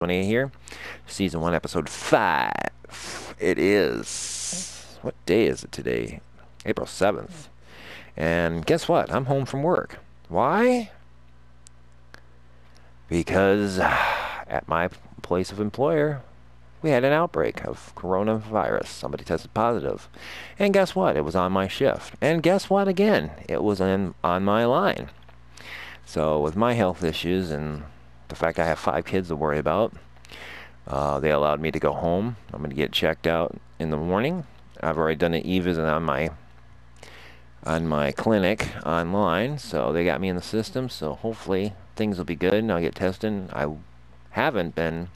S1E here, Season 1, Episode 5. It is... What day is it today? April 7th. And guess what? I'm home from work. Why? Because at my place of employer, we had an outbreak of coronavirus. Somebody tested positive. And guess what? It was on my shift. And guess what again? It was on my line. So with my health issues and the fact I have 5 kids to worry about, they allowed me to go home. I'm going to get checked out in the morning. I've already done an e-visit on my clinic online, so they got me in the system, so hopefully things will be good and I'll get tested. I haven't been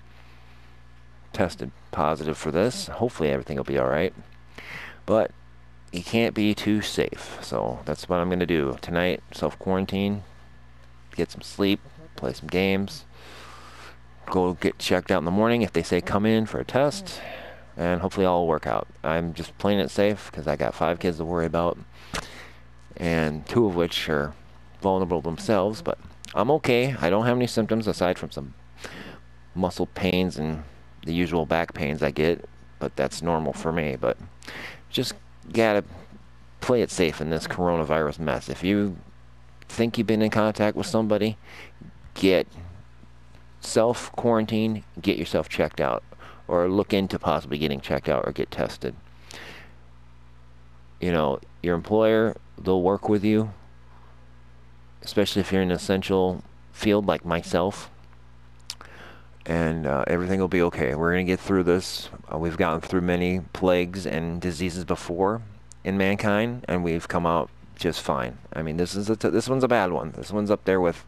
tested positive for this. Hopefully everything will be alright, but you can't be too safe, so that's what I'm going to do tonight. Self-quarantine, get some sleep, play some games, go get checked out in the morning if they say come in for a test, and hopefully all will work out. I'm just playing it safe because I got 5 kids to worry about, and 2 of which are vulnerable themselves, but I'm okay. I don't have any symptoms aside from some muscle pains and the usual back pains I get, but that's normal for me. But just gotta play it safe in this coronavirus mess. If you think you've been in contact with somebody, get self-quarantine, get yourself checked out, or look into possibly getting checked out or get tested. You know, your employer, they'll work with you, especially if you're in an essential field like myself, and everything will be okay. We're going to get through this. We've gotten through many plagues and diseases before in mankind, and we've come out just fine. I mean, this one's a bad one. This one's up there with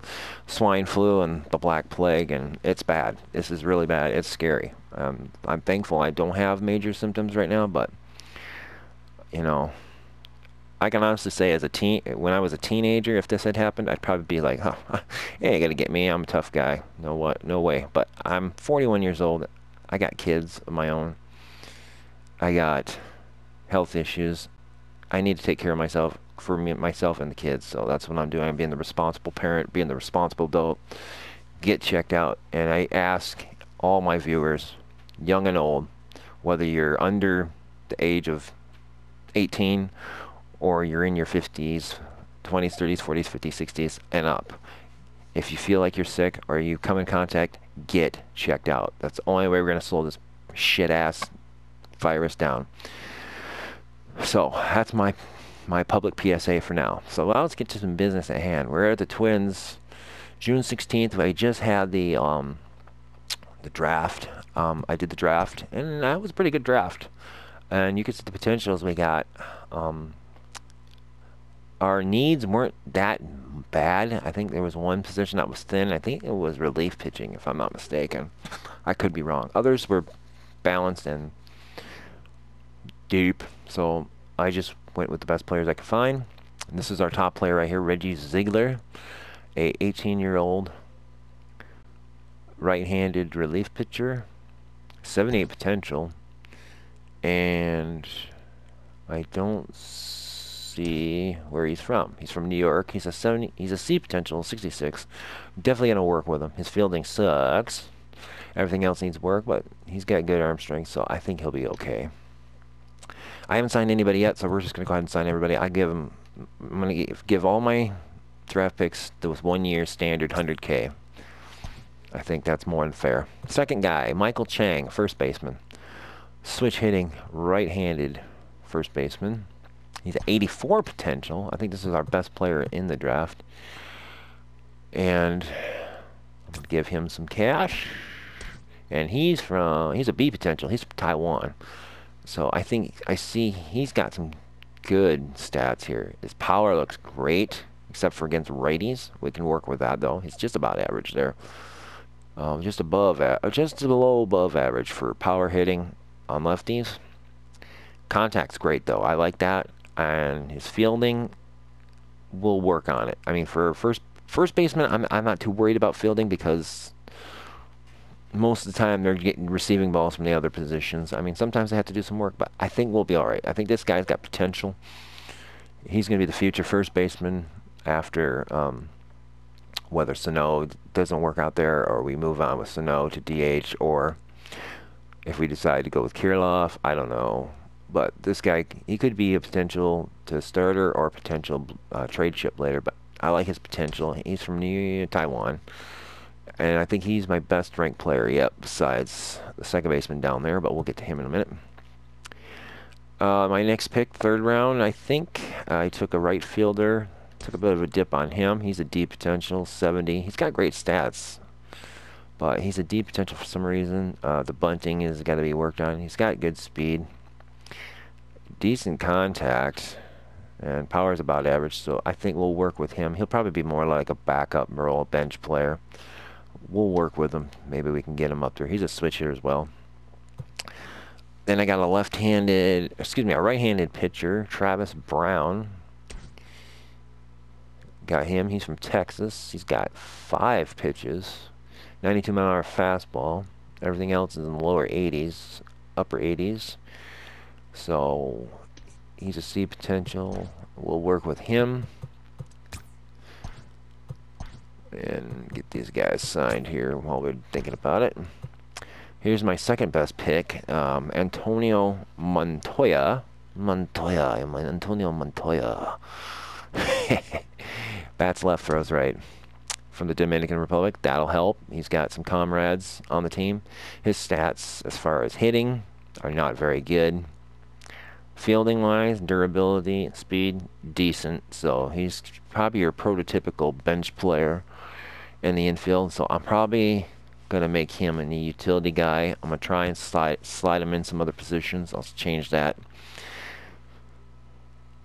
swine flu and the Black Plague, and it's bad. This is really bad. It's scary. I'm thankful I don't have major symptoms right now, but you know, I can honestly say when I was a teenager, if this had happened, I'd probably be like, huh, you ain't gonna get me. I'm a tough guy. No way. But I'm 41 years old. I got kids of my own. I got health issues. I need to take care of myself, for myself and the kids. So that's what I'm doing. I'm being the responsible parent, being the responsible adult. Get checked out. And I ask all my viewers, young and old, whether you're under the age of 18 or you're in your 50s, 20s, 30s, 40s, 50s, 60s, and up. If you feel like you're sick or you come in contact, get checked out. That's the only way we're going to slow this shit-ass virus down. So that's my public PSA for now. So let's get to some business at hand. We're at the Twins, June 16th. I just had the draft. I did the draft, and that was a pretty good draft. And you can see the potentials we got. Our needs weren't that bad. I think there was one position that was thin. I think it was relief pitching, if I'm not mistaken. I could be wrong. Others were balanced and deep. So I just went with the best players I could find. And this is our top player right here, Reggie Ziegler, a 18-year-old right-handed relief pitcher, 78 potential. And I don't see where he's from. He's from New York. He's a C potential, 66. Definitely gonna work with him. His fielding sucks. Everything else needs work, but he's got good arm strength, so I think he'll be okay. I haven't signed anybody yet, so we're just gonna go ahead and sign everybody. I'm gonna give all my draft picks those 1 year standard 100K. I think that's more than fair. Second guy, Michael Chang, first baseman. Switch hitting, right-handed first baseman. He's at 84 potential. I think this is our best player in the draft. And I'm going to give him some cash. And he's a B potential. He's from Taiwan. So I see he's got some good stats here. His power looks great, except for against righties. We can work with that, though. He's just about average there. Just below above average for power hitting on lefties. Contact's great, though. I like that. And his fielding, will work on it. I mean, for first baseman, I'm not too worried about fielding because most of the time they're receiving balls from the other positions. I mean, sometimes they have to do some work, but I think we'll be all right. I think this guy's got potential. He's going to be the future first baseman after whether Sano doesn't work out there or we move on with Sano to DH, or if we decide to go with Kirilov, I don't know. But this guy, he could be a potential to starter or a potential trade chip later, but I like his potential. He's from Taiwan, and I think he's my best ranked player yet, besides the second baseman down there, but we'll get to him in a minute. My next pick, third round, I think I took a right fielder. Took a bit of a dip on him. He's a D potential, 70. He's got great stats, but he's a D potential for some reason. The bunting has got to be worked on. He's got good speed, decent contact, and power is about average, so I think we'll work with him. He'll probably be more like a backup role bench player. We'll work with him. Maybe we can get him up there. He's a switch hitter as well. Then I got a right-handed pitcher, Travis Brown. Got him. He's from Texas. He's got 5 pitches, 92-mile-an-hour fastball. Everything else is in the lower 80s, upper 80s. So he's a C potential. We'll work with him and get these guys signed here while we're thinking about it. Here's my second best pick, Antonio Montoya. Antonio Montoya. Bats left, throws right. From the Dominican Republic. That'll help. He's got some comrades on the team. His stats, as far as hitting, are not very good. Fielding-wise, durability, and speed, decent. So he's probably your prototypical bench player in the infield. So I'm probably going to make him a utility guy. I'm going to try and slide him in some other positions. I'll change that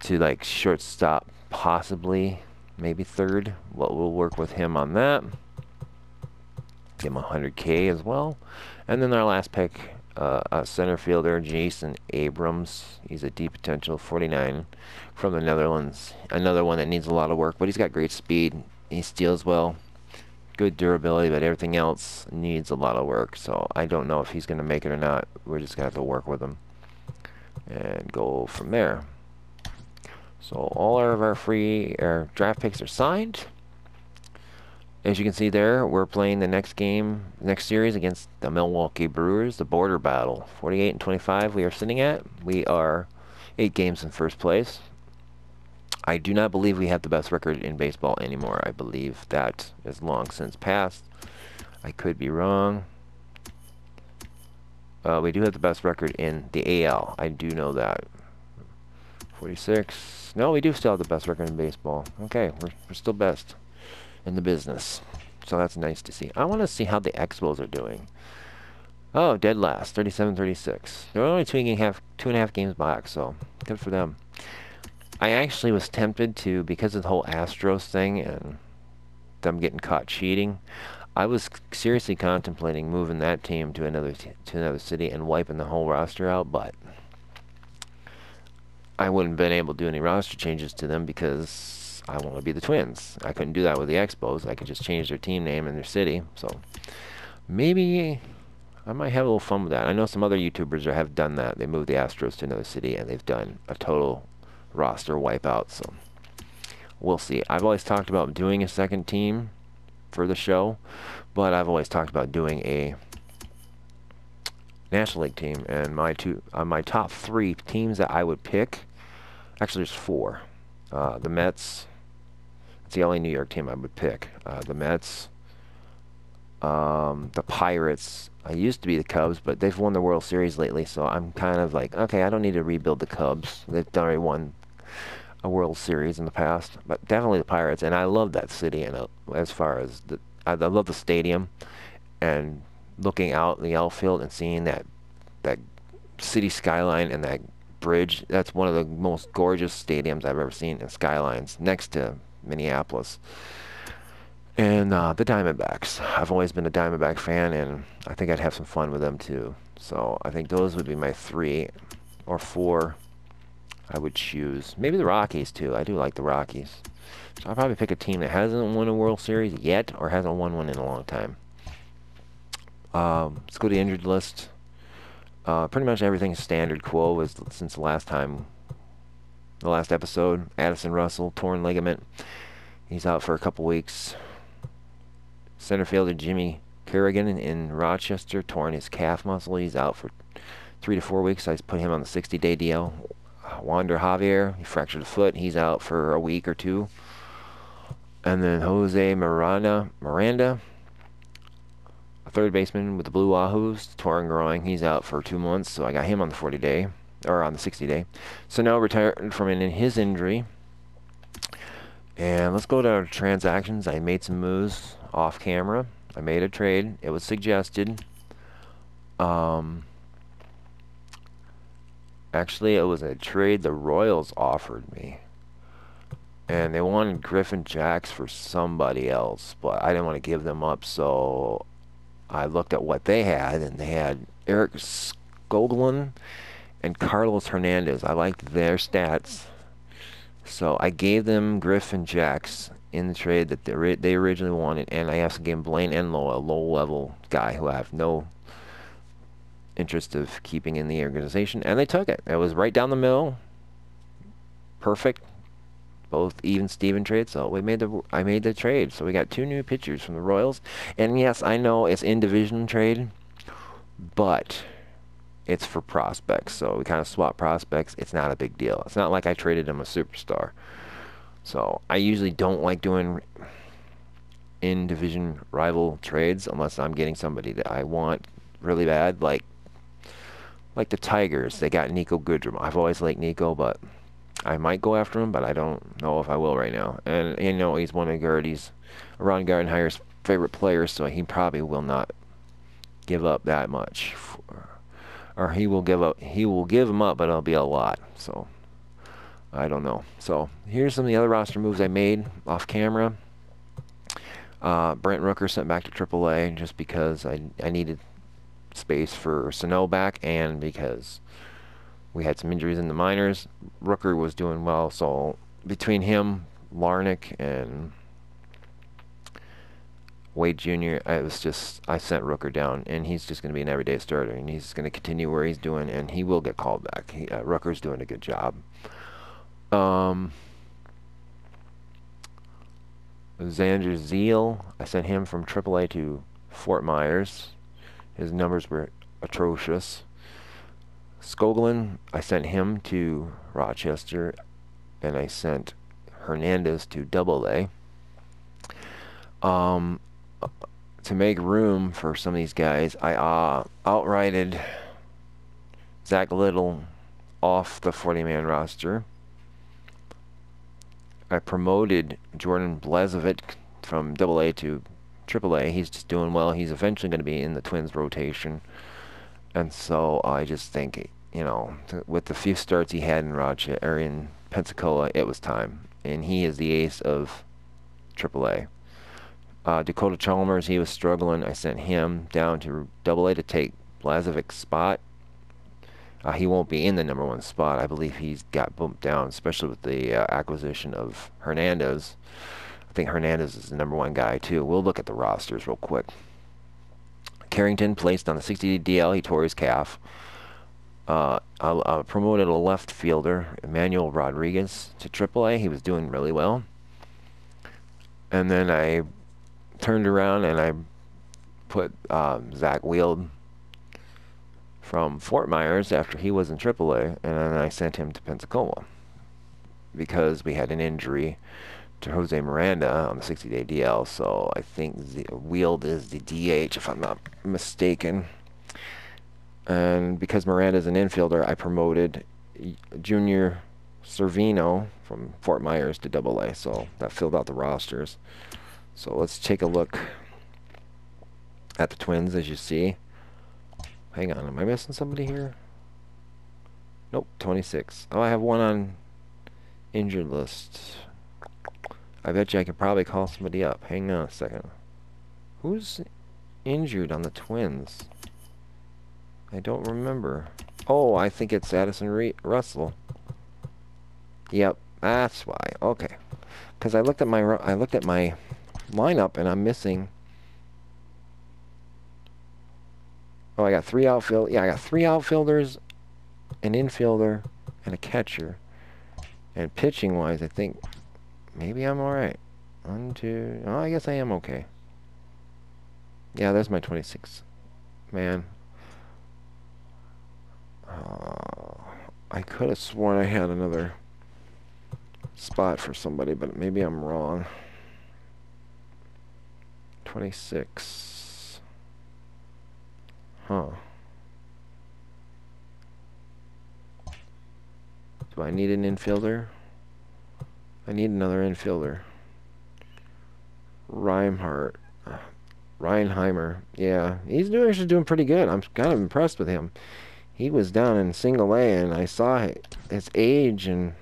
to like shortstop, possibly. Maybe third. Well, we'll work with him on that. Give him 100K as well. And then our last pick, a center fielder, Jason Abrams. He's a D potential, 49, from the Netherlands. Another one that needs a lot of work, but he's got great speed. He steals well. Good durability, but everything else needs a lot of work. So I don't know if he's going to make it or not. We're just going to have to work with him and go from there. So all of our draft picks are signed. As you can see there, we're playing the next series against the Milwaukee Brewers, the border battle. 48-25 we are sitting at. We are 8 games in first place. I do not believe we have the best record in baseball anymore. I believe that is long since passed. I could be wrong. We do have the best record in the AL. I do know that. 46. No, we do still have the best record in baseball. Okay, we're still best in the business. So that's nice to see. I want to see how the Expos are doing. Oh, dead last. 37-36. They're only 2.5 games back, so good for them. I actually was tempted to, because of the whole Astros thing and them getting caught cheating, I was seriously contemplating moving that team to another city and wiping the whole roster out, but I wouldn't have been able to do any roster changes to them because I want to be the Twins. I couldn't do that with the Expos. I could just change their team name and their city. So maybe I might have a little fun with that. I know some other YouTubers have done that. They moved the Astros to another city and they've done a total roster wipeout. So we'll see. I've always talked about doing a second team for the show, but I've always talked about doing a National League team, and my top 3 teams that I would pick, actually there's 4. The Mets, it's the only New York team I would pick. The Mets, the Pirates. I used to be the Cubs, but they've won the World Series lately, so I'm kind of like, okay, I don't need to rebuild the Cubs. They've already won a World Series in the past, but definitely the Pirates, and I love that city, and as far as I love the stadium, and looking out in the outfield and seeing that city skyline and that bridge. That's one of the most gorgeous stadiums I've ever seen, in skylines, next to Minneapolis. And the Diamondbacks. I've always been a Diamondback fan, and I think I'd have some fun with them too. So I think those would be my 3 or 4 I would choose. Maybe the Rockies too. I do like the Rockies. So I'll probably pick a team that hasn't won a World Series yet or hasn't won one in a long time. Let's go to the injured list. Pretty much everything is standard quo since the last episode. Addison Russell, torn ligament. He's out for a couple weeks. Center fielder Jimmy Kerrigan in Rochester torn his calf muscle. He's out for 3 to 4 weeks. I put him on the 60-day DL. Wander Javier, he fractured a foot. He's out for a week or two. And then Jose Miranda, a third baseman with the Blue Wahoos, torn groin. He's out for 2 months, so I got him on the 40-day, or on the 60-day. So now retired from his injury. And let's go to our transactions. I made some moves off camera. I made a trade. It was suggested. Actually, it was a trade the Royals offered me. And they wanted Griffin Jacks for somebody else, but I didn't want to give them up, so I looked at what they had, and they had Eric Skoglund and Carlos Hernandez. I liked their stats, so I gave them Griffin Jacks in the trade that they originally wanted, and I also gave them Blaine Enlow, a low-level guy who I have no interest of keeping in the organization, and they took it. It was right down the middle, perfect, both even Steven trade. So I made the trade. So we got 2 new pitchers from the Royals, and yes, I know it's in division trade, but it's for prospects. So we kind of swap prospects. It's not a big deal. It's not like I traded him a superstar. So I usually don't like doing in division rival trades unless I'm getting somebody that I want really bad, like the Tigers. They got Nico Goodrum. I've always liked Nico, but I might go after him, but I don't know if I will right now. And you know, he's one of Ron Gardenhire's favorite players, so he probably will not give up that much, or he will give him up, but it'll be a lot. So I don't know. So here's some of the other roster moves I made off camera. Brent Rooker sent back to AAA just because I needed space for Sano back, and because we had some injuries in the minors. Rooker was doing well, so between him, Larnick, and Wade Jr., I sent Rooker down, and he's just going to be an everyday starter, and he's going to continue where he's doing, and he will get called back. Rooker's doing a good job. Xander Zeal, I sent him from AAA to Fort Myers. His numbers were atrocious. Skoglund, I sent him to Rochester, and I sent Hernandez to AA. To make room for some of these guys, I outrighted Zach Little off the 40-man roster. I promoted Jordan Blezovic from AA to AAA. He's just doing well. He's eventually going to be in the Twins rotation. And so I just think, you know, with the few starts he had in Rochester, or in Pensacola, it was time. And he is the ace of AAA. Dakota Chalmers, he was struggling. I sent him down to AA to take Blazovic's spot. He won't be in the #1 spot. I believe he's got bumped down, especially with the acquisition of Hernandez. I think Hernandez is the #1 guy, too. We'll look at the rosters real quick. Carrington placed on the 60 DL. He tore his calf. I promoted a left fielder, Emmanuel Rodriguez, to AAA. He was doing really well. And then I turned around and I put Zach Wield from Fort Myers after he was in AAA, and then I sent him to Pensacola because we had an injury to Jose Miranda on the 60-day DL. So I think the Wield is the DH, if I'm not mistaken. And because Miranda's an infielder, I promoted Junior Servino from Fort Myers to AA. So that filled out the rosters. So let's take a look at the Twins, as you see. Hang on, am I missing somebody here? Nope, 26. Oh, I have one on injured list. I bet you I could probably call somebody up. Hang on a second. Who's injured on the Twins? I don't remember. Oh, I think it's Addison Russell. Yep, that's why. Okay, because I looked at my lineup and I'm missing. Oh, I got 3 outfield. Yeah, I got 3 outfielders, an infielder, and a catcher. And pitching wise, I think maybe I'm all right. 1, 2. Oh, I guess I am okay. Yeah, there's my 26 man. I could have sworn I had another spot for somebody, but maybe I'm wrong. 26. Huh. Do I need an infielder? I need another infielder. Reinhardt. Reinheimer. Yeah, he's actually doing pretty good. I'm kind of impressed with him. He was down in single A, and I saw his age and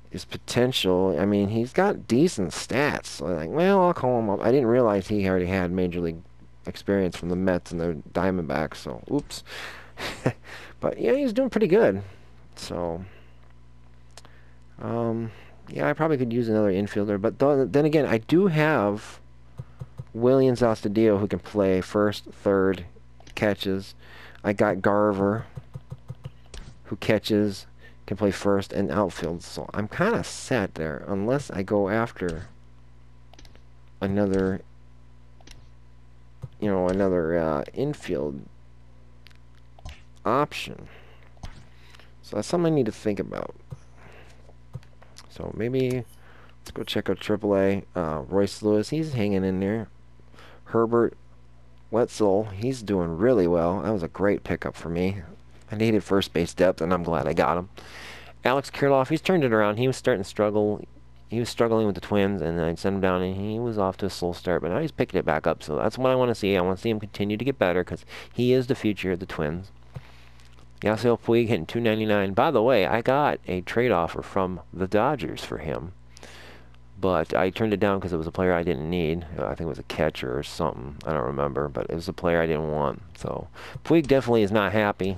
his potential. I mean, he's got decent stats. So I'm like, well, I'll call him up. I didn't realize he already had major league experience from the Mets and the Diamondbacks. So, oops. But yeah, he's doing pretty good. So, yeah, I probably could use another infielder. But then again, I do have Williams Astudillo who can play first, third, catches. I got Garver who catches, can play first and outfield. So I'm kind of set there unless I go after another, another infield option. So that's something I need to think about. So maybe let's go check out AAA. Royce Lewis, he's hanging in there. Herbert Wetzel, he's doing really well. That was a great pickup for me. I needed first base depth, and I'm glad I got him. Alex Kirilloff, he's turned it around. He was starting to struggle. He was struggling with the Twins, and I sent him down, and he was off to a slow start, but now he's picking it back up, so that's what I want to see. I want to see him continue to get better, because he is the future of the Twins. Yasiel Puig hitting .299. By the way, I got a trade offer from the Dodgers for him, but I turned it down because it was a player I didn't need. I think it was a catcher or something. I don't remember, but it was a player I didn't want. So Puig definitely is not happy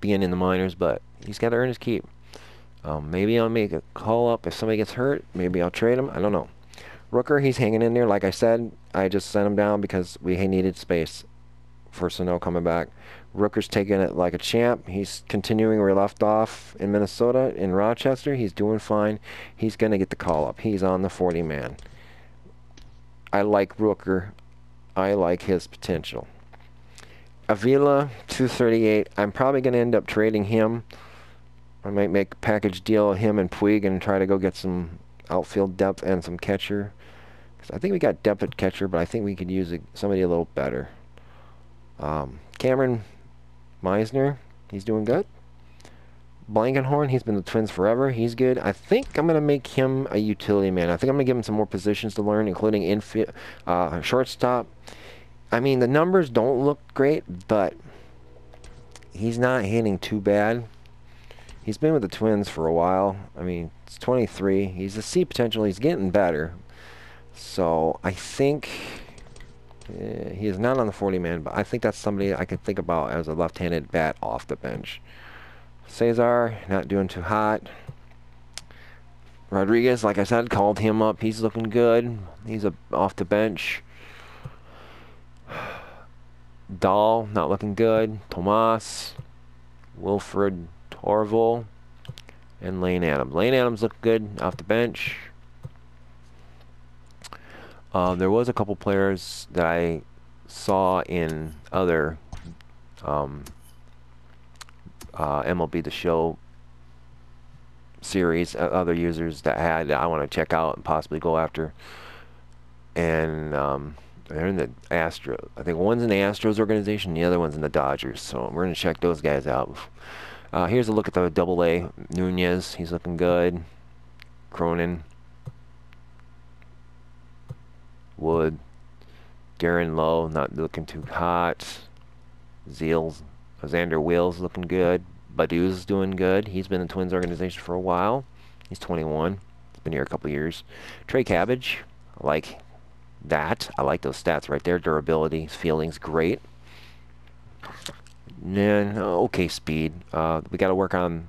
being in the minors, but he's got to earn his keep. Maybe I'll make a call up if somebody gets hurt. Maybe I'll trade him. I don't know. Rooker, he's hanging in there. Like I said, I just sent him down because we needed space for Sano coming back. Rooker's taking it like a champ. He's continuing where he left off in Minnesota, in Rochester. He's doing fine. He's going to get the call up. He's on the 40-man. I like Rooker. I like his potential. Avila, 238. I'm probably going to end up trading him. I might make a package deal of him and Puig and try to go get some outfield depth and some catcher. I think we got depth at catcher, but I think we could use somebody a little better. Cameron Meisner, he's doing good. Blankenhorn, he's been the Twins forever. He's good. I think I'm going to make him a utility man. I think I'm going to give him some more positions to learn, including infield, shortstop. I mean, the numbers don't look great, but he's not hitting too bad. He's been with the Twins for a while. I mean, he's 23. He's a C potential. He's getting better. So I think he is not on the 40-man, but I think that's somebody I could think about as a left-handed bat off the bench. Cesar, not doing too hot. Rodriguez, like I said, called him up. He's looking good. He's off the bench. Dahl, not looking good. Tomas, Wilfred Torval, and Lane Adams. Lane Adams looked good off the bench. There was a couple players that I saw in other MLB The Show series, other users that I want to check out and possibly go after. And they're in the Astros. I think one's in the Astros organization, the other one's in the Dodgers. So we're going to check those guys out. Here's a look at the Double-A. Nunez, he's looking good. Cronin. Wood. Darren Lowe, not looking too hot. Xander Wills looking good. Badu's doing good. He's been in the Twins organization for a while. He's 21. He's been here a couple years. Trey Cabbage, I like that. I like those stats right there. Durability, fielding's great. And okay speed. We got to work on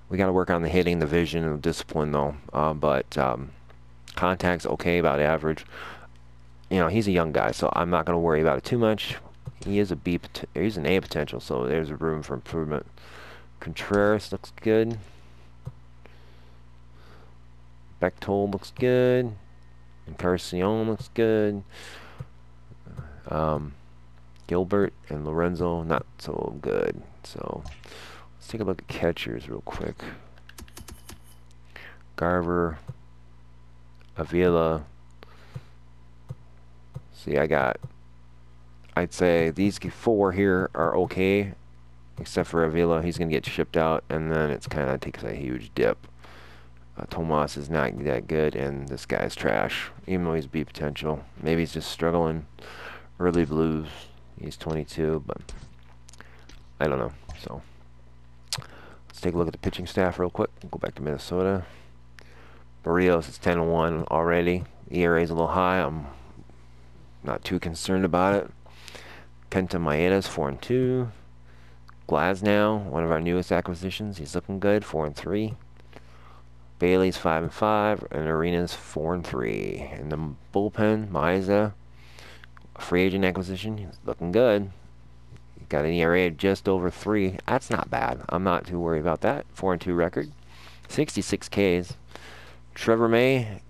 the hitting, the vision, and the discipline though. But contact's okay, about average. You know, he's a young guy, so I'm not going to worry about it too much. He is he's an A potential, so there's room for improvement. Contreras looks good. Bechtold looks good. Encarnacion looks good. Gilbert and Lorenzo, not so good. So let's take a look at catchers real quick. Garver, Avila. See, I'd say these 4 here are okay, except for Avila. He's going to get shipped out, and then it's kind of takes a huge dip. Tomas is not that good, and this guy's trash, even though he's B potential. Maybe he's just struggling. Early blues. He's 22, but I don't know. So let's take a look at the pitching staff real quick. We'll go back to Minnesota. Barrios is 10-1 already. ERA is a little high. I'm not too concerned about it. Kenta Maeda's 4-2. Glasnow, one of our newest acquisitions, he's looking good, 4-3. Bailey's 5-5, and Arena's 4-3. And the bullpen, Maiza, a free agent acquisition, he's looking good. Got an ERA of just over 3. That's not bad. I'm not too worried about that. 4-2 record, 66 Ks. Trevor May,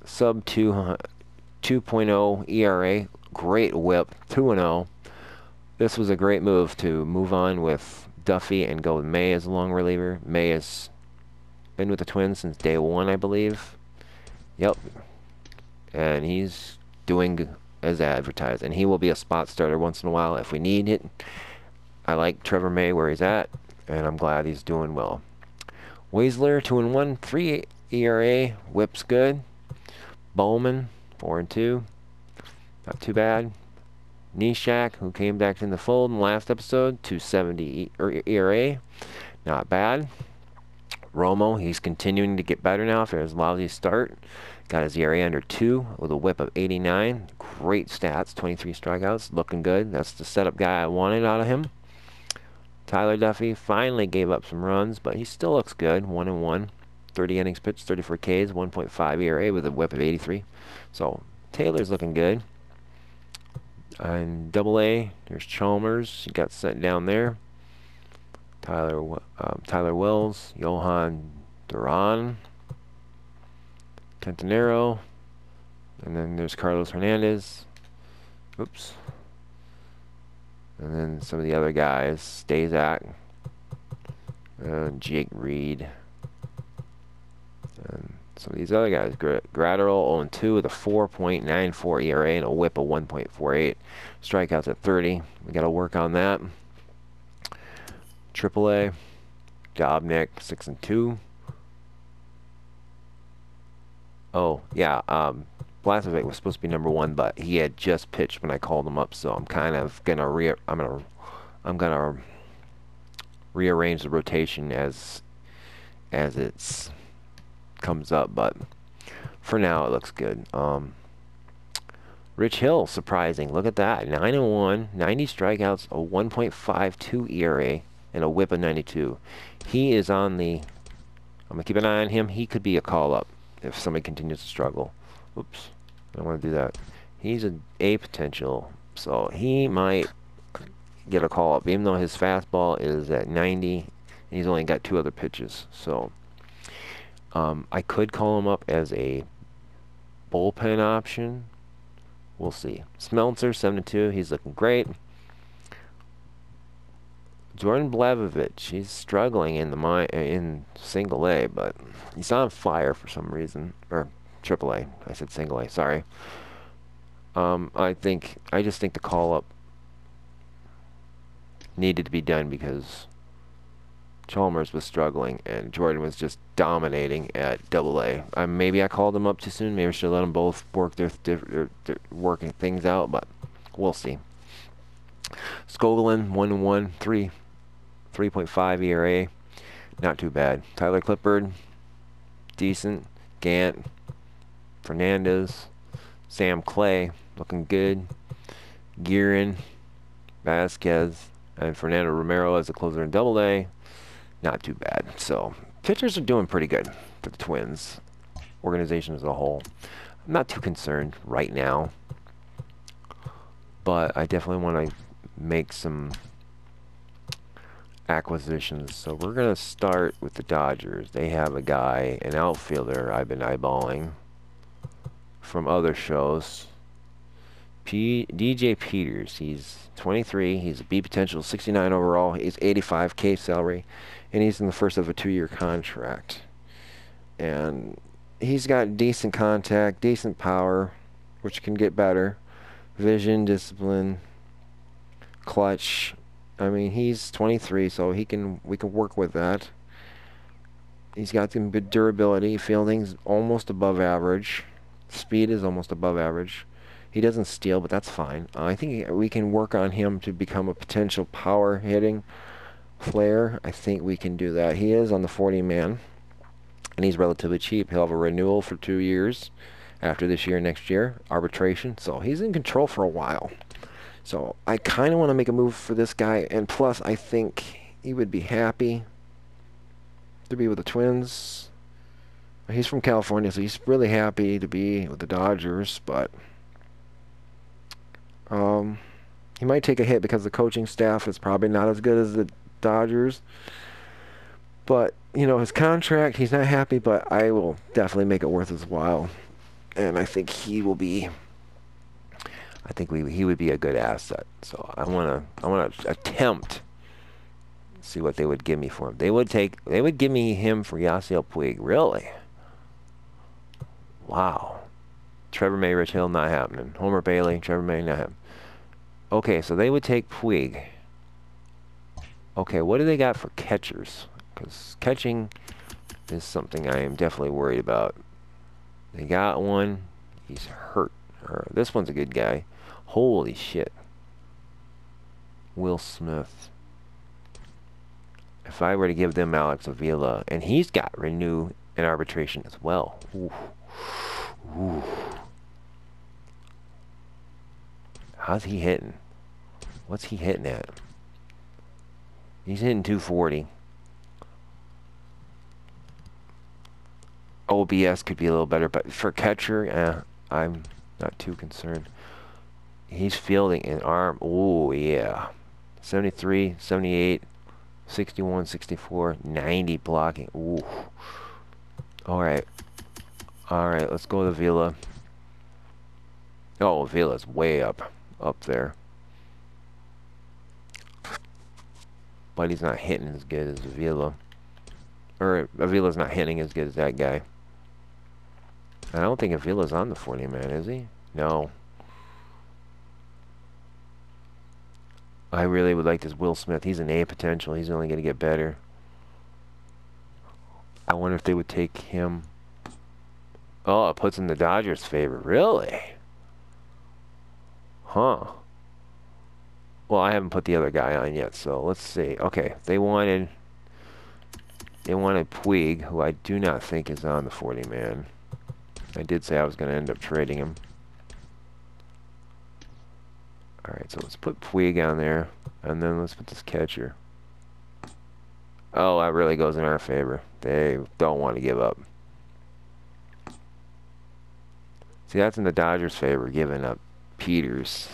sub 2.0 ERA, great whip, 2-0. This was a great move to move on with Duffy and go with May as a long reliever. May has been with the Twins since day 1, I believe. Yep. And he's doing as advertised. And he will be a spot starter once in a while if we need it. I like Trevor May where he's at, and I'm glad he's doing well. Weisler, 2-1, 3 ERA, whip's good. Bowman, 4-2, not too bad. Nishak, who came back in the fold in the last episode, 2.70 ERA, not bad. Romo, he's continuing to get better now after his lousy start. Got his ERA under 2 with a whip of 89. Great stats, 23 strikeouts, looking good. That's the setup guy I wanted out of him. Tyler Duffy finally gave up some runs, but he still looks good, 1-1. 30 innings pitched, 34 Ks, 1.5 ERA with a whip of 83. So Taylor's looking good. And AA, there's Chalmers. He got sent down there. Tyler Wells, Johan Duran, Cantanero, and then there's Carlos Hernandez. Oops. And then some of the other guys, Stazak, Jake Reed, and some of these other guys. Gratterall 0-2 with a 4.94 ERA and a whip of 1.48. Strikeouts at 30. We got to work on that. AAA, Dobnik, 6-2. Oh yeah, Blazovic was supposed to be number 1, but he had just pitched when I called him up, so I'm kind of gonna rearrange the rotation as it's comes up, but for now it looks good. Rich Hill, surprising. Look at that, 9-1, 90 strikeouts, a 1.52 ERA, and a whip of 92. He is on the. I'm gonna keep an eye on him. He could be a call-up if somebody continues to struggle. Oops, I don't want to do that. He's a potential, so he might get a call-up, even though his fastball is at 90. And he's only got 2 other pitches, so I could call him up as a bullpen option. We'll see. Smeltzer, 7-2. He's looking great. Jordan Blevovich, he's struggling in single A, but he's on fire for some reason. Or triple A. I said single A, sorry. I just think the call-up needed to be done because Chalmers was struggling and Jordan was just dominating at double A. Maybe I called them up too soon. Maybe I should let them both work their working things out, but we'll see. Skoglund, 1-1, 3.5 ERA, not too bad. Tyler Clippard, decent. Gant, Fernandez, Sam Clay, looking good. Guerin, Vasquez, and Fernando Romero as a closer in double A. Not too bad. So pitchers are doing pretty good for the Twins organization as a whole. I'm not too concerned right now, but I definitely want to make some acquisitions. So we're going to start with the Dodgers. They have a guy, an outfielder I've been eyeballing from other shows. DJ Peters. He's 23. He's a B potential, 69 overall. He's 85K salary, and he's in the first of a 2-year contract. And he's got decent contact, decent power, which can get better. Vision, discipline, clutch. I mean, he's 23, so we can work with that. He's got some good durability. Fielding's almost above average. Speed is almost above average. He doesn't steal, but that's fine. I think we can work on him to become a potential power hitting player. I think we can do that. He is on the 40-man, and he's relatively cheap. He'll have a renewal for 2 years after this year, next year, arbitration. So he's in control for a while. So I kind of want to make a move for this guy, and plus I think he would be happy to be with the Twins. He's from California, so he's really happy to be with the Dodgers, but he might take a hit because the coaching staff is probably not as good as the Dodgers. But, you know, his contract, he's not happy, but I will definitely make it worth his while. And I think he will be, he would be a good asset. So I want to attempt see what they would give me for him. They would give me him for Yasiel Puig. Really? Wow. Trevor May, Rich Hill, not happening. Homer Bailey, Trevor May, not happening. Okay, so they would take Puig. Okay, what do they got for catchers? Because catching is something I am definitely worried about. They got one. He's hurt. This one's a good guy. Holy shit. Will Smith. If I were to give them Alex Avila, and he's got renew and arbitration as well. Ooh. Ooh. How's he hitting? What's he hitting at? He's hitting 240. OBS could be a little better, but for catcher, I'm not too concerned. He's fielding an arm. Oh, yeah. 73, 78, 61, 64, 90 blocking. Ooh. Alright. Alright, let's go to Vila. Oh, Vila's way up there. But he's not hitting as good as Avila. Or Avila's not hitting as good as that guy. I don't think Avila's on the 40-man, is he? No. I really would like this Will Smith. He's an A potential. He's only going to get better. I wonder if they would take him. Oh, it puts in the Dodgers' favor. Really? Huh. Well, I haven't put the other guy on yet, so let's see. Okay, they wanted Puig, who I do not think is on the 40-man. I did say I was going to end up trading him. Alright, so let's put Puig on there, and then let's put this catcher. Oh, that really goes in our favor. They don't want to give up. See, that's in the Dodgers' favor, giving up Peters.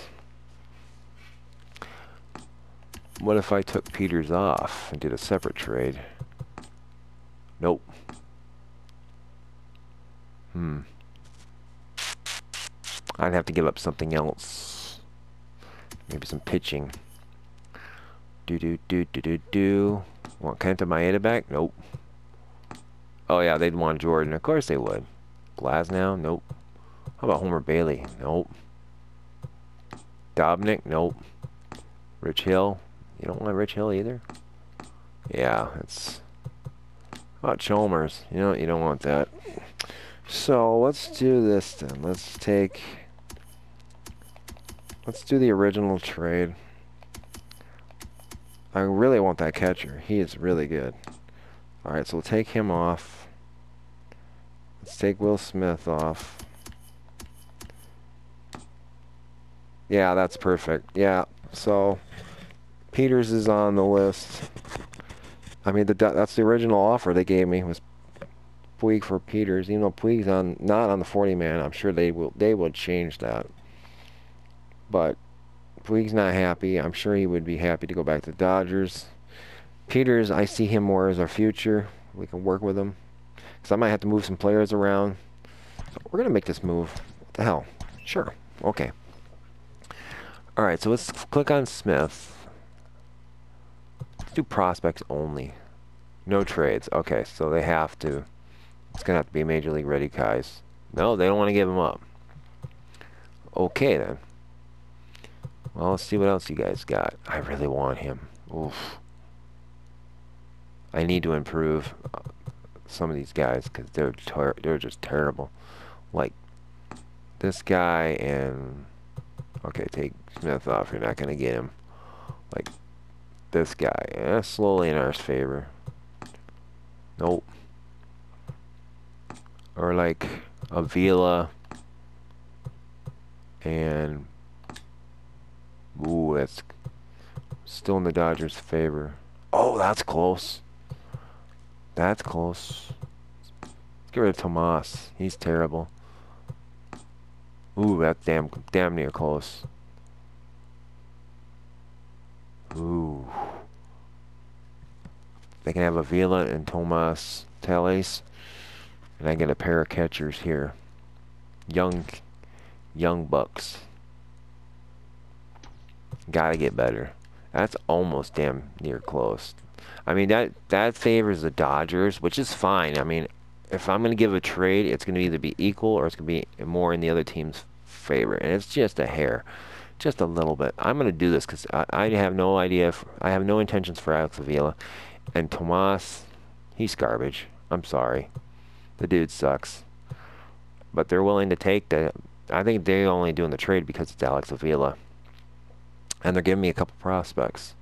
What if I took Peters off and did a separate trade? Nope. I'd have to give up something else. Maybe some pitching. Want Kenta Maeda back? Nope. Oh yeah, they'd want Jordan. Of course they would. Glasnow? Nope. How about Homer Bailey? Nope. Dobnik? Nope. Rich Hill? You don't want Rich Hill either? Yeah, it's... How about Chalmers? You know, you don't want that. So, let's do this then. Let's do the original trade. I really want that catcher. He is really good. Alright, so we'll take him off. Let's take Will Smith off. Yeah, that's perfect. Yeah, so Peters is on the list. I mean, that's the original offer they gave me, was Puig for Peters. Even though Puig's not on the 40-man, I'm sure they will change that. But Puig's not happy. I'm sure he would be happy to go back to the Dodgers. Peters, I see him more as our future. We can work with him. Because I might have to move some players around. So we're going to make this move. What the hell? Sure. Okay. Alright, so let's click on Smith. Let's do prospects only. No trades. Okay, so they have to. It's going to have to be Major League ready guys. No, they don't want to give him up. Okay, then. Well, let's see what else you guys got. I really want him. Oof. I need to improve some of these guys because they're just terrible. Like this guy and... Okay, take Smith off. You're not going to get him. Like this guy. Slowly in our favor. Nope. Or like Avila and... Ooh, that's still in the Dodgers' favor. Oh, that's close. That's close. Let's get rid of Tomas. He's terrible. Ooh, that's damn near close. Ooh. They can have Avila and Tomas Telles. And I get a pair of catchers here. Young bucks. Gotta get better. That's almost damn near close. I mean, that favors the Dodgers, which is fine. I mean, if I'm going to give a trade, it's going to either be equal or it's going to be more in the other team's favor. And it's just a hair. Just a little bit. I'm going to do this because I have no idea. I have no intentions for Alex Avila. And Tomas, he's garbage. I'm sorry. The dude sucks. But they're willing to take the... I think they're only doing the trade because it's Alex Avila. And they're giving me a couple prospects.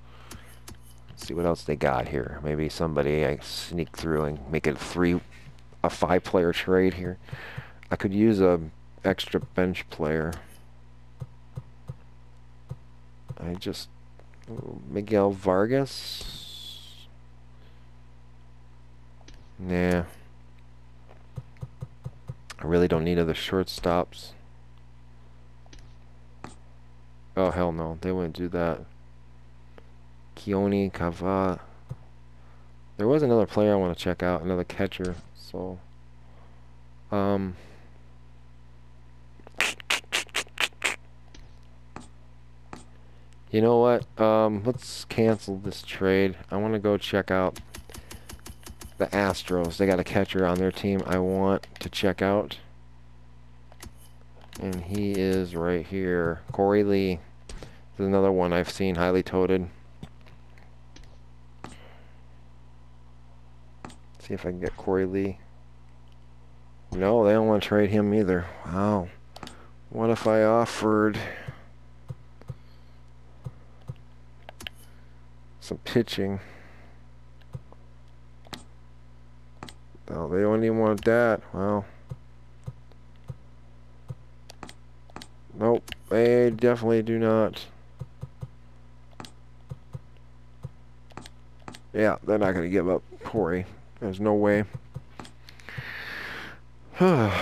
Let's see what else they got here. Maybe somebody I sneak through and make it a 5-player trade here. I could use a extra bench player. Miguel Vargas? Nah. I really don't need other shortstops. Oh, hell no. They wouldn't do that. Keone, Kava. There was another player I want to check out. Another catcher. So, you know what? Let's cancel this trade. I want to go check out the Astros. They got a catcher on their team I want to check out. And he is right here. Corey Lee. This is another one I've seen highly touted. See if I can get Corey Lee. No, they don't want to trade him either. Wow. What if I offered some pitching? No, they don't even want that. Well. Nope, they definitely do not. Yeah, they're not going to give up Corey. There's no way. I'd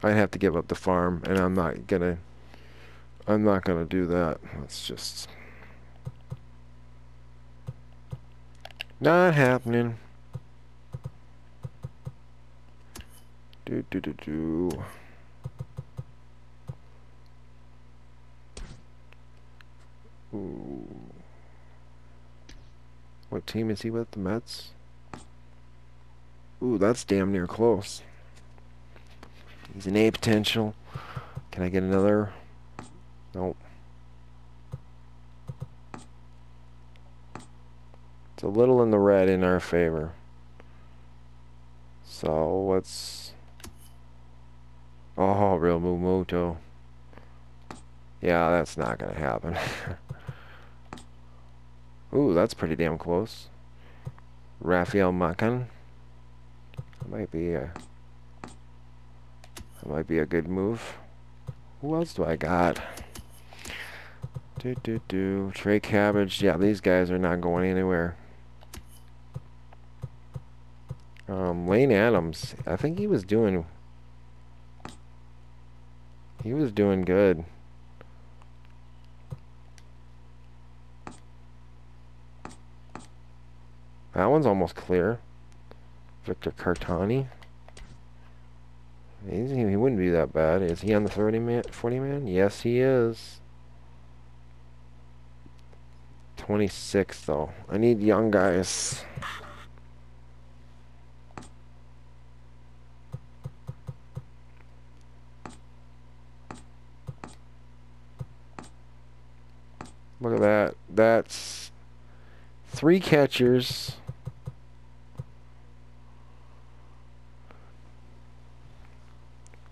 have to give up the farm, and I'm not gonna do that. It's just not happening. Ooh. What team is he with? The Mets? Ooh, that's damn near close. He's an A potential. Can I get another? Nope. It's a little in the red in our favor. So let's... Oh, Real Mumoto. Yeah, that's not gonna happen. Ooh, that's pretty damn close. Rafael Macan. That might be a good move. Who else do I got? Trey Cabbage. Yeah, these guys are not going anywhere. Lane Adams. I think he was doing good. That one's almost clear. Victor Cartani. He wouldn't be that bad. Is he on the 30 man, 40 man? Yes, he is. 26 though. I need young guys. Look at that. That's 3 catchers.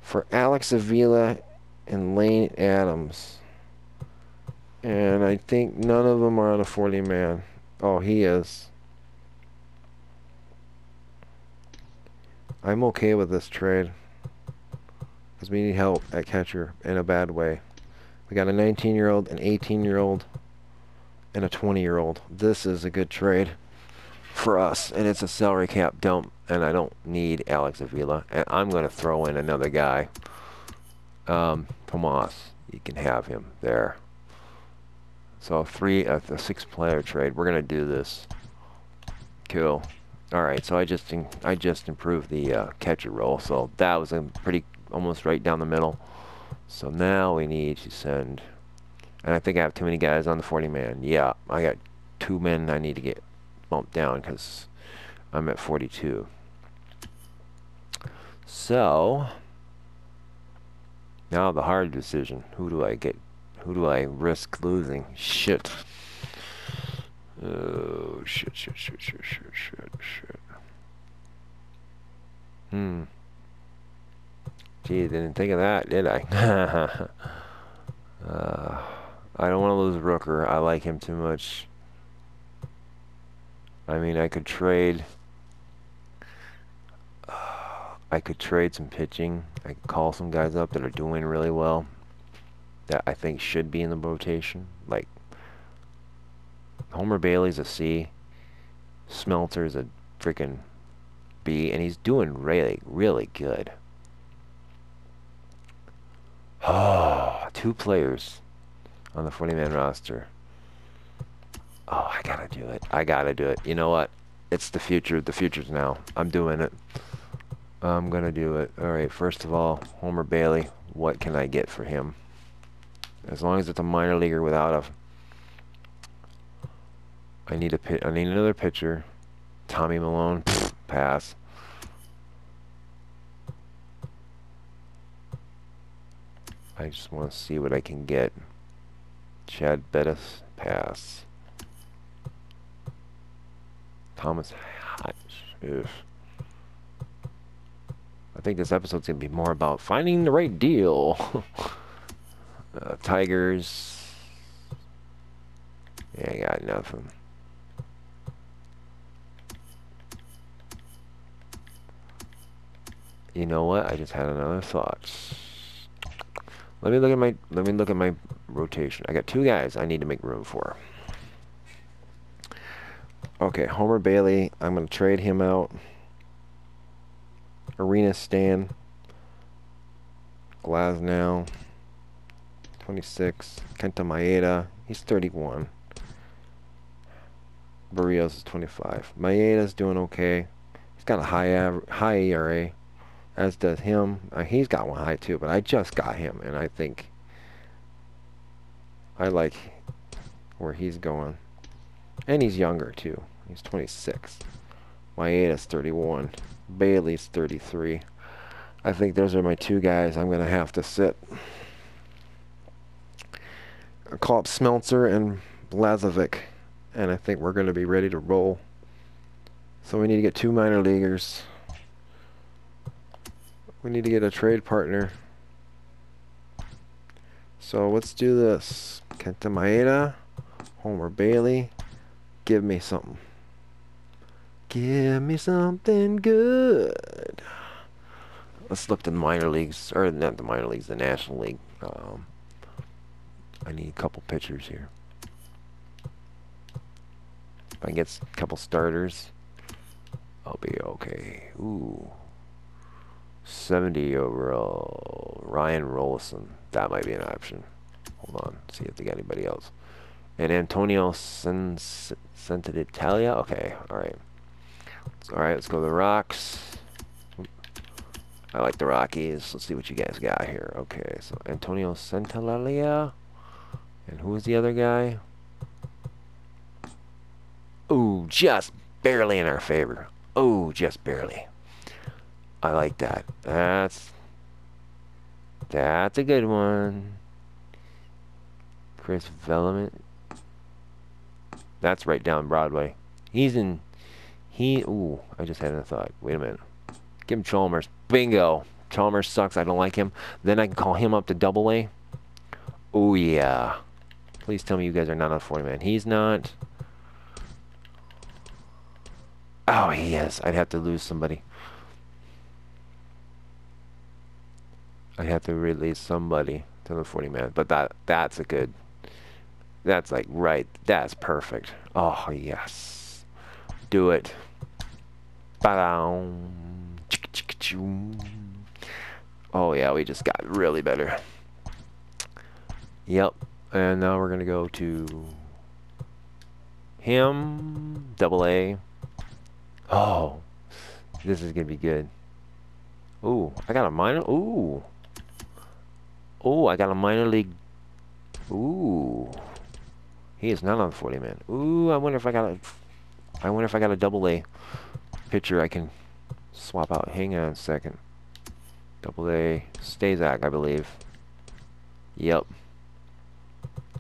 For Alex Avila and Lane Adams. And I think none of them are on a 40 man. Oh, he is. I'm okay with this trade. Because we need help at catcher in a bad way. We got a 19-year-old, an 18-year-old, and a 20-year-old. This is a good trade for us. And it's a salary cap dump. And I don't need Alex Avila. And I'm going to throw in another guy. Tomas. You can have him there. So a 6-player trade. We're gonna do this. Cool. All right. So I just improved the catcher role. So that was a pretty almost right down the middle. So now we need to send. And I think I have too many guys on the 40 man. Yeah, I got 2 men I need to get bumped down because I'm at 42. So now the hard decision. Who do I get? Who do I risk losing? Shit. Oh, shit. Gee, didn't think of that, did I? I don't want to lose Rooker. I like him too much. I mean, I could trade some pitching. I could call some guys up that are doing really well. That I think should be in the rotation. Like Homer Bailey's a C. Smelter's a freaking B, and he's doing really good. Oh, 2 players on the 40-man roster. Oh, I gotta do it. I gotta do it. You know what? It's the future. The future's now. I'm doing it. I'm gonna do it. All right. First of all, Homer Bailey. What can I get for him? As long as it's a minor leaguer without a... I need another pitcher. Tommy Malone. Pfft, pass. I just want to see what I can get. Chad Bettis. Pass. Thomas Hatch. Ugh. I think this episode's going to be more about finding the right deal. Tigers. Yeah, I got nothing. You know what? I just had another thought. Let me look at my rotation. I got 2 guys I need to make room for. Okay, Homer Bailey. I'm going to trade him out. Arena Stan. Glasnow. 26. Kenta Maeda. He's 31. Barrios is 25. Maeda's doing okay. He's got a high ERA, as does him. He's got one high too, but I just got him, and I think I like where he's going. And he's younger too. He's 26. Maeda's 31. Bailey's 33. I think those are my 2 guys I'm going to have to sit. I'll call up Smeltzer and Blazovic, and I think we're going to be ready to roll. So we need to get 2 minor leaguers. We need to get a trade partner. So let's do this. Kenta Maeda, Homer Bailey. Give me something. Give me something good. Let's look to the minor leagues, or not the minor leagues, the National League. I need a couple pitchers here. If I can get a couple starters, I'll be okay. Ooh. 70 overall. Ryan Rollison. That might be an option. Hold on. See if they got anybody else. And Antonio Sant'Italia. Okay. Alright. Alright, let's go to the Rocks. I like the Rockies. Let's see what you guys got here. Okay, so Antonio Santalalia. And who was the other guy? Ooh, just barely in our favor. Ooh, just barely. I like that. That's a good one. Chris Velleman. That's right down Broadway. Ooh, I just had a thought. Wait a minute. Give him Chalmers. Bingo. Chalmers sucks. I don't like him. Then I can call him up to Double A. Oh, yeah. Please tell me you guys are not on 40 man. He's not. Oh, he is. I'd have to lose somebody. I'd have to release somebody to the 40 man. But that's a good. That's like right. That's perfect. Oh, yes. Do it. Ba-down. Oh, yeah, we just got really better. Yep. And now we're going to go to him. Double A. Oh, this is going to be good. Ooh, I got a minor. Ooh. Oh, I got a minor league. Ooh. He is not on 40 man. Ooh, I wonder if I got a Double A pitcher I can swap out. Hang on a second. Double A Stazak, I believe. Yep.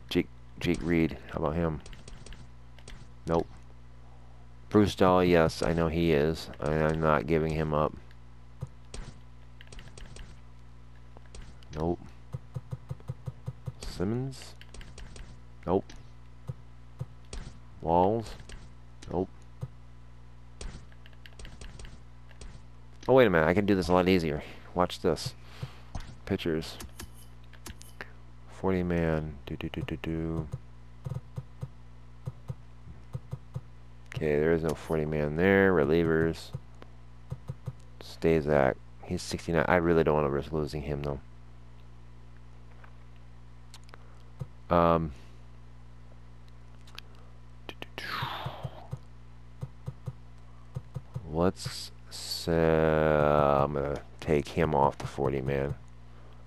Jake Reed. How about him? Nope. Bruce Dahl, yes, I know he is. I'm not giving him up. Nope. Simmons? Nope. Walls? Nope. Oh, wait a minute. I can do this a lot easier. Watch this. Pitchers. 40 man. Okay, there is no 40 man there. Relievers. Stazak. He's 69. I really don't want to risk losing him, though. Let's say I'm going to take him off the 40 man.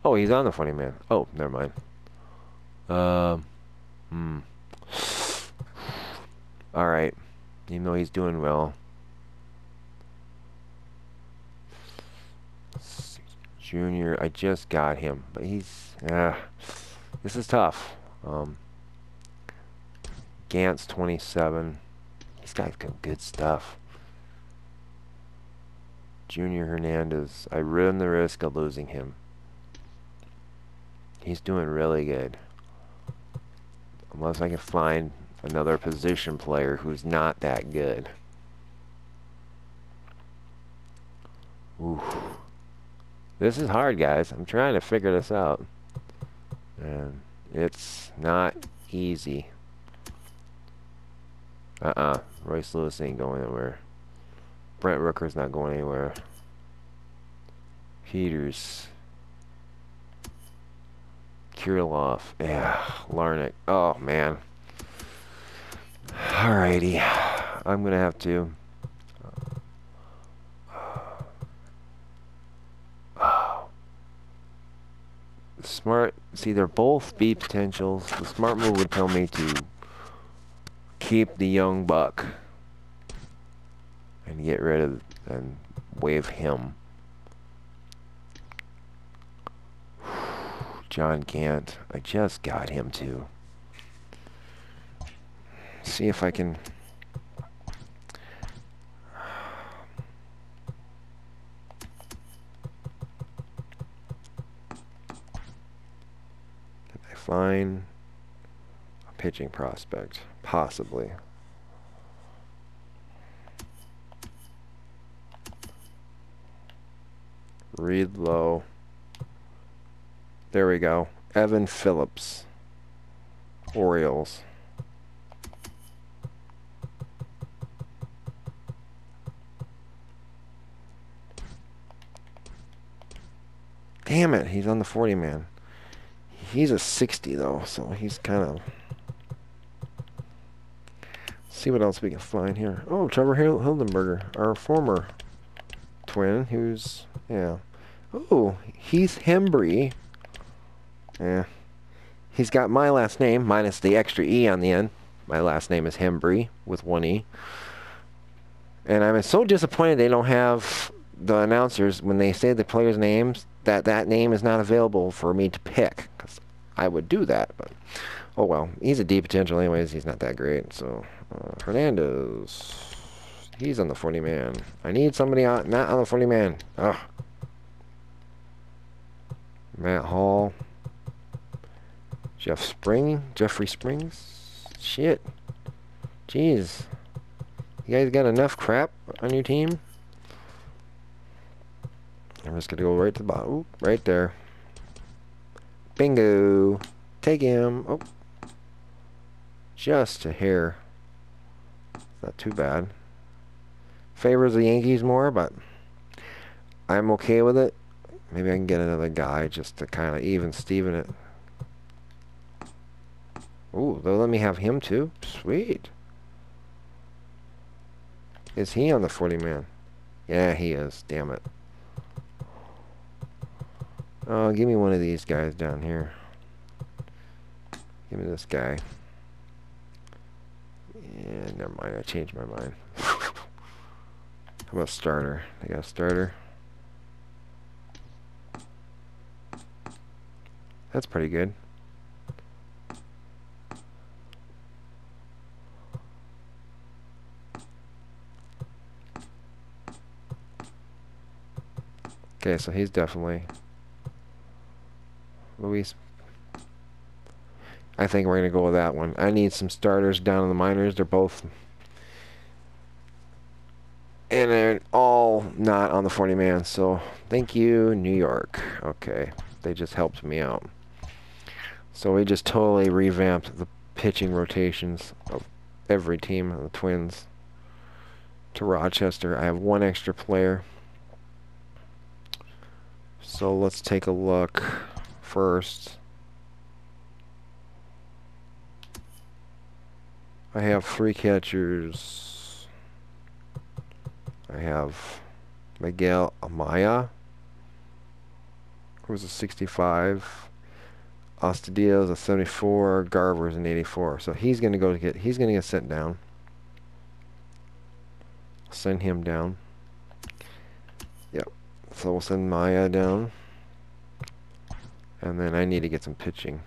Oh, he's on the 40 man. Oh, never mind. Alright. Even though he's doing well. Junior, I just got him. But he's... this is tough. Gantz, 27. He's got some good stuff. Junior Hernandez. I run the risk of losing him. He's doing really good. Unless I can find another position player who's not that good. Ooh. This is hard, guys. I'm trying to figure this out. And it's not easy. Royce Lewis ain't going anywhere. Brent Rooker's not going anywhere. Peters. Kirilov. Yeah. Larnick. Oh, man. Alrighty. I'm going to have to... Smart... See, they're both B potentials. The smart move would tell me to keep the young buck and get rid of... and waive him. John Gant. I just got him too. See if I can... Can I find a pitching prospect? Possibly. Read low. There we go. Evan Phillips. Orioles. Damn it, he's on the 40 man. He's a 60 though, so he's kind of... See what else we can find here. Oh, Trevor Hildenberger, our former twin, who's... Yeah. Oh, he's Hembry. Yeah. He's got my last name, minus the extra E on the end. My last name is Hembry, with one E. And I'm so disappointed they don't have the announcers, when they say the players' names, that name is not available for me to pick. Because I would do that, but oh well. He's a D potential anyways. He's not that great. So, Hernandez. He's on the 40-man. I need somebody not on the 40-man. Ugh. Matt Hall. Jeffrey Springs. Shit. Jeez. You guys got enough crap on your team? I'm just gonna go right to the bottom. Oop, right there. Bingo. Take him. Oh. Just a hair. Not too bad. Favors the Yankees more, but I'm okay with it. Maybe I can get another guy just to kind of even Steven it. Ooh, they'll let me have him too? Sweet. Is he on the 40-man? Yeah, he is. Damn it. Oh, give me one of these guys down here. Give me this guy. Yeah, never mind. I changed my mind. How about starter? I got a starter. That's pretty good. Okay, so he's definitely Luis. I think we're going to go with that one. I need some starters down in the minors. They're both... And they're all not on the 40-man. So, thank you, New York. Okay, they just helped me out. So we just totally revamped the pitching rotations of every team of the Twins to Rochester. I have one extra player. So let's take a look first. I have 3 catchers. I have Miguel Amaya, who's a 65. Astudillo's a 74. Garver's an 84. So he's gonna get sent down. Send him down. Yep. So we'll send Maya down. And then I need to get some pitching.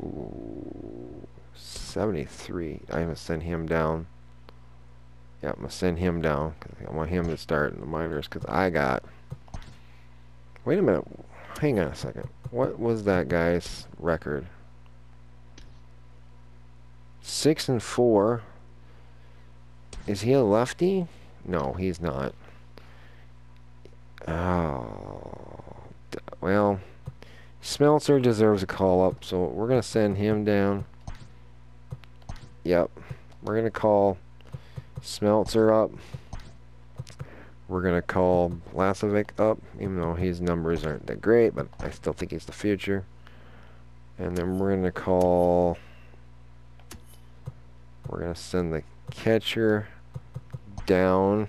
Ooh, 73. I'm going to send him down. Yeah, I'm going to send him down. I want him to start in the minors because I got... Wait a minute. Hang on a second. What was that guy's record? 6-4. Is he a lefty? No, he's not. Oh, well, Smeltzer deserves a call up, so we're going to send him down. Yep, we're going to call Smeltzer up. We're going to call Blasevic up, even though his numbers aren't that great, but I still think he's the future. And then we're going to call... We're going to send the catcher down.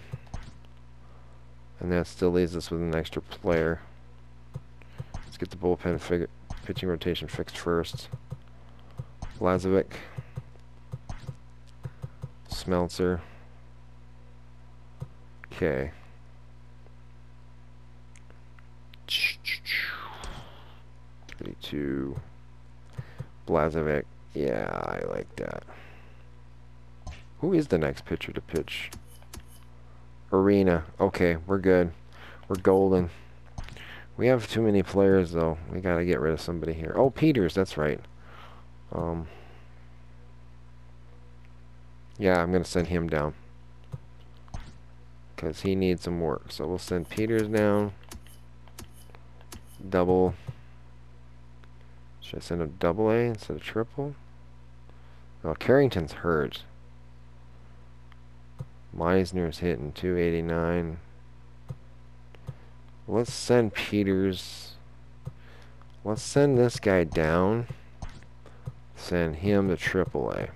And that still leaves us with an extra player. Let's get the bullpen pitching rotation fixed first. Blasevic. Smeltzer. Okay. 32. Blasevic. Yeah, I like that. Who is the next pitcher to pitch? Arena. Okay, we're good. We're golden. We have too many players, though. We gotta get rid of somebody here. Oh, Peters, that's right. Yeah, I'm gonna send him down. Because he needs some work. So we'll send Peters down. Double. Should I send him double A instead of triple? Oh, Carrington's hurt. Meisner's hitting 289. Let's send Peters. Let's send this guy down. Send him to AAA.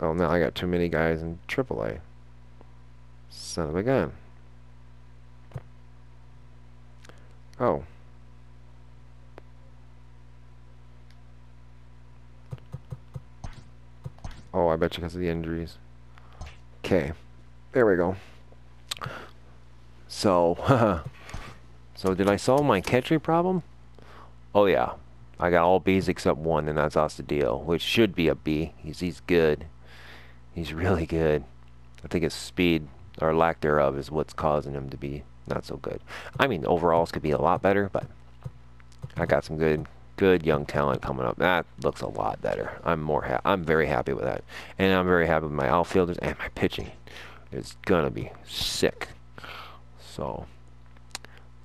Oh, now I got too many guys in AAA. Son of a gun. Oh. Oh, I bet you because of the injuries. Okay. There we go. So, so did I solve my catcher problem? Oh, yeah. I got all B's except one, and that's Ostadio, which should be a B. He's good. He's really good. I think his speed, or lack thereof, is what's causing him to be not so good. I mean, overalls could be a lot better, but I got some good young talent coming up. That looks a lot better. I'm very happy with that, and I'm very happy with my outfielders and my pitching. It's gonna be sick. So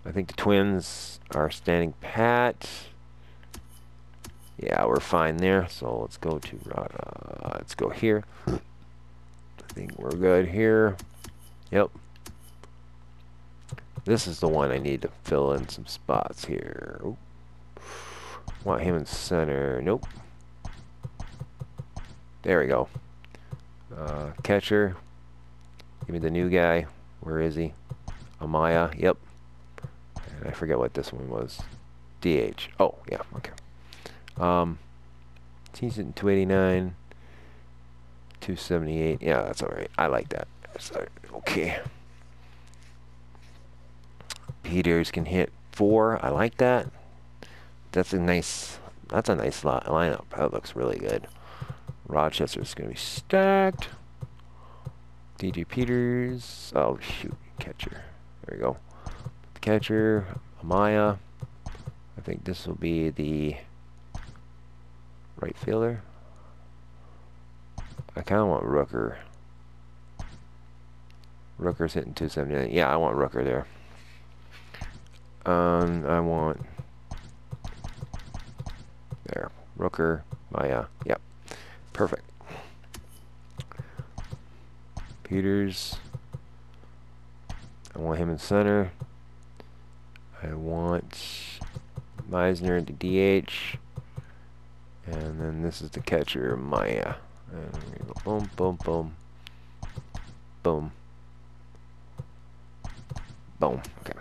I think the Twins are standing pat. Yeah, we're fine there. So let's go to let's go here. I think we're good here. Yep. This is the one I need to fill in some spots here. Oop. Want him in center. Nope. There we go. Catcher. Give me the new guy. Where is he? Amaya. Yep. And I forget what this one was. DH. Oh, yeah. Okay. He's hitting 289. 278. Yeah, that's alright. I like that. That's all right. Okay. Peters can hit 4. I like that. That's a nice lineup. That looks really good. Rochester's gonna be stacked. DJ Peters. Oh shoot, catcher. There we go. Catcher, Amaya. I think this will be the right fielder. I kind of want Rooker. Rooker's hitting 279. Yeah, I want Rooker there. I want there. Rooker, Maya. Yep. Perfect. Peters. I want him in center. I want Meisner at the DH. And then this is the catcher, Maya. And we go boom, boom, boom. Boom. Boom. Okay.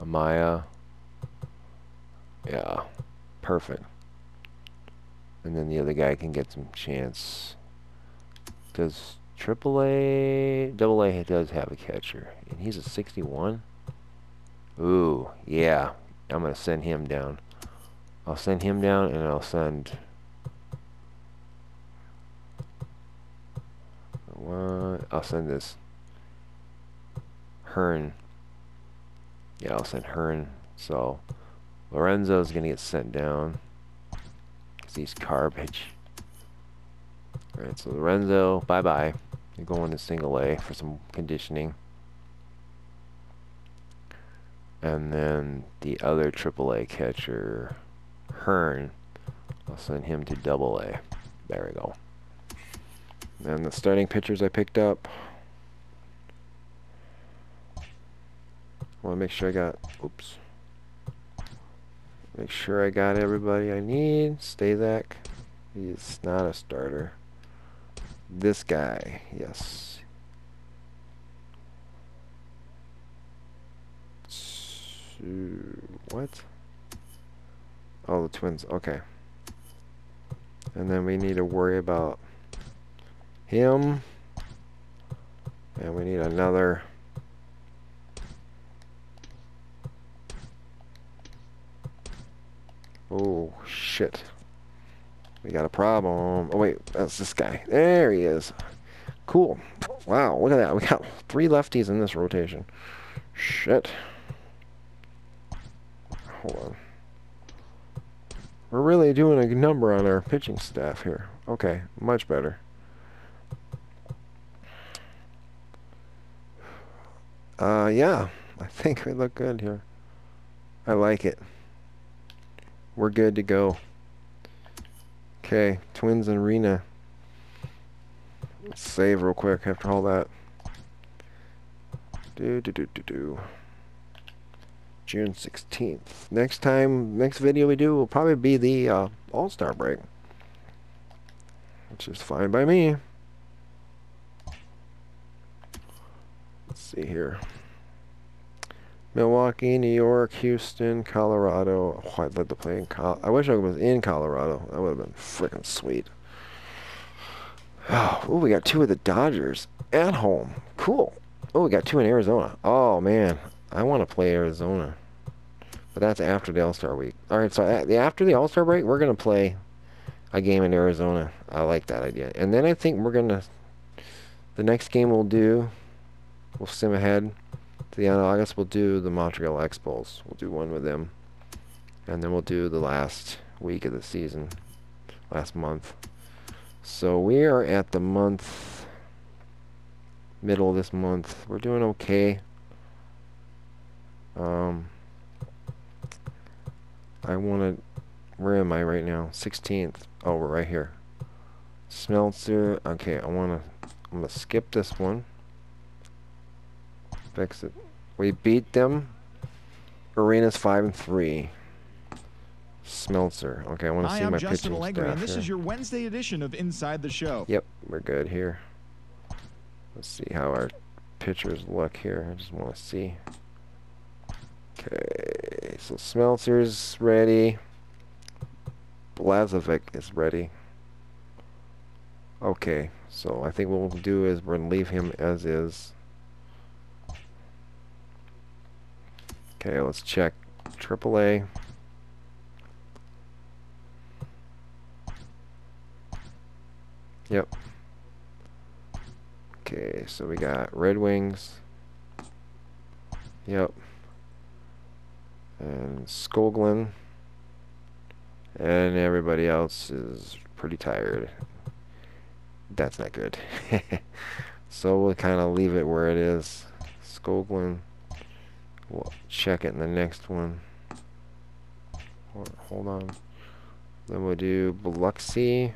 Maya. Yeah. Perfect. And then the other guy can get some chance. Does AAA, AA does have a catcher. And he's a 61. Ooh, yeah. I'm going to send him down. I'll send him down and I'll send... I'll send this Hearn. Yeah, I'll send Hearn. So Lorenzo's gonna get sent down because he's garbage. Alright, so Lorenzo, bye-bye. You're going to single A for some conditioning. And then the other AAA catcher, Hearn, I'll send him to AA. There we go. And the starting pitchers I picked up. I want to make sure I got, oops. Make sure I got everybody I need. Stazak. He's not a starter. This guy, yes. What? Oh, the Twins, okay. And then we need to worry about him. And we need another. Oh, shit. We got a problem. Oh, wait. That's this guy. There he is. Cool. Wow, look at that. We got 3 lefties in this rotation. Shit. Hold on. We're really doing a number on our pitching staff here. Okay, much better. Yeah. I think we look good here. I like it. We're good to go. Okay, Twins and Rena. Let's save real quick after all that. June 16th. Next video we do will probably be the All-Star break, which is fine by me. Let's see here. Milwaukee, New York, Houston, Colorado. Oh, I'd love to play in I wish I was in Colorado. That would have been freaking sweet. Oh, we got 2 of the Dodgers at home. Cool. Oh, we got 2 in Arizona. Oh, man. I want to play Arizona. But that's after the All-Star week. Alright, so after the All-Star break, we're going to play a game in Arizona. I like that idea. And then I think we're going to... The next game we'll sim ahead to the end of August. We'll do the Montreal Expos. We'll do one with them. And then we'll do the last week of the season. Last month. So we are at the middle of this month. We're doing okay. Where am I right now? 16th. Oh, we're right here. Smeltzer. Okay, I'm gonna skip this one. Fix it. We beat them. Arena's 5-3. Smeltzer. Okay, I want to see my pitching staff and this here. is your Wednesday edition of Inside the Show. Yep, we're good here. Let's see how our pitchers look here. I just want to see. Okay, so Smeltzer's ready. Blazovic is ready. Okay, so I think what we'll do is we're going to leave him as is. Okay, let's check AAA. Yep. Okay, so we got Red Wings. Yep. And Skoglund. And everybody else is pretty tired. That's not good. So we'll kind of leave it where it is. Skoglund. We'll check it in the next one. Hold on. Then we'll do Biloxi.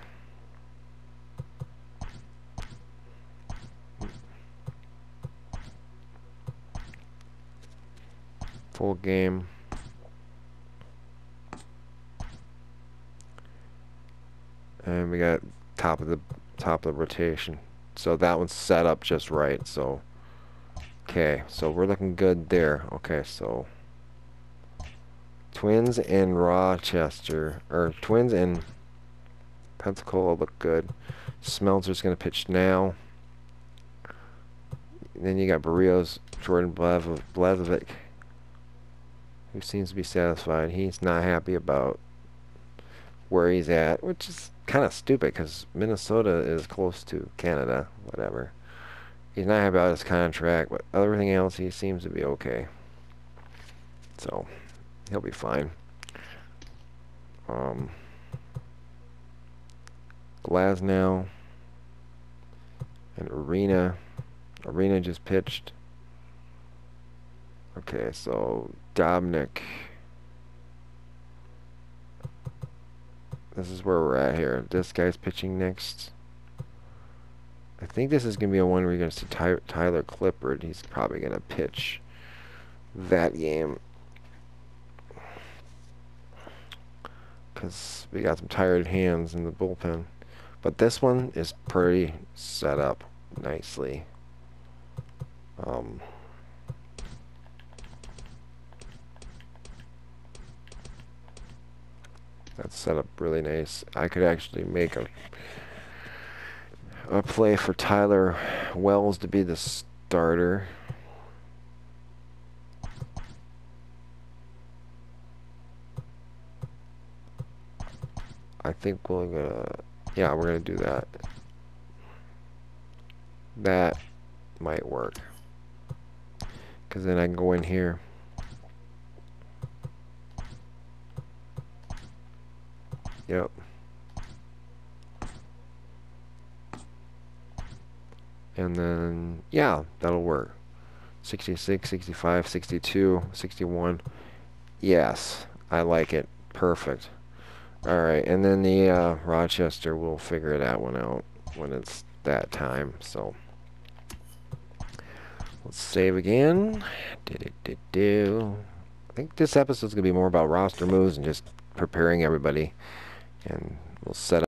Full game. And we got top of the rotation. So that one's set up just right. So okay, so we're looking good there. Okay, so Twins and Rochester, or Twins and Pensacola look good. Smeltzer's gonna pitch now. And then you got Barrios, Jordan Blazovic, who seems to be satisfied. He's not happy about where he's at, which is kind of stupid because Minnesota is close to Canada. Whatever. He's not happy about his contract, but everything else he seems to be okay. So he'll be fine. Glasnow and Arena. Arena just pitched. Okay, so Dobnik. This is where we're at here. This guy's pitching next. I think this is going to be a one where you're going to see Tyler Clippard. He's probably going to pitch that game. Because we got some tired hands in the bullpen. But this one is pretty set up nicely. That's set up really nice. I could actually make a play for Tyler Wells to be the starter. I think we're gonna do that. That might work. Because then I can go in here. Yep. And then, yeah, that'll work. 66, 65, 62, 61. Yes, I like it. Perfect. Alright, and then the Rochester, we'll figure that one out when it's that time. So, let's save again. I think this episode's gonna be more about roster moves and just preparing everybody, and we'll set up.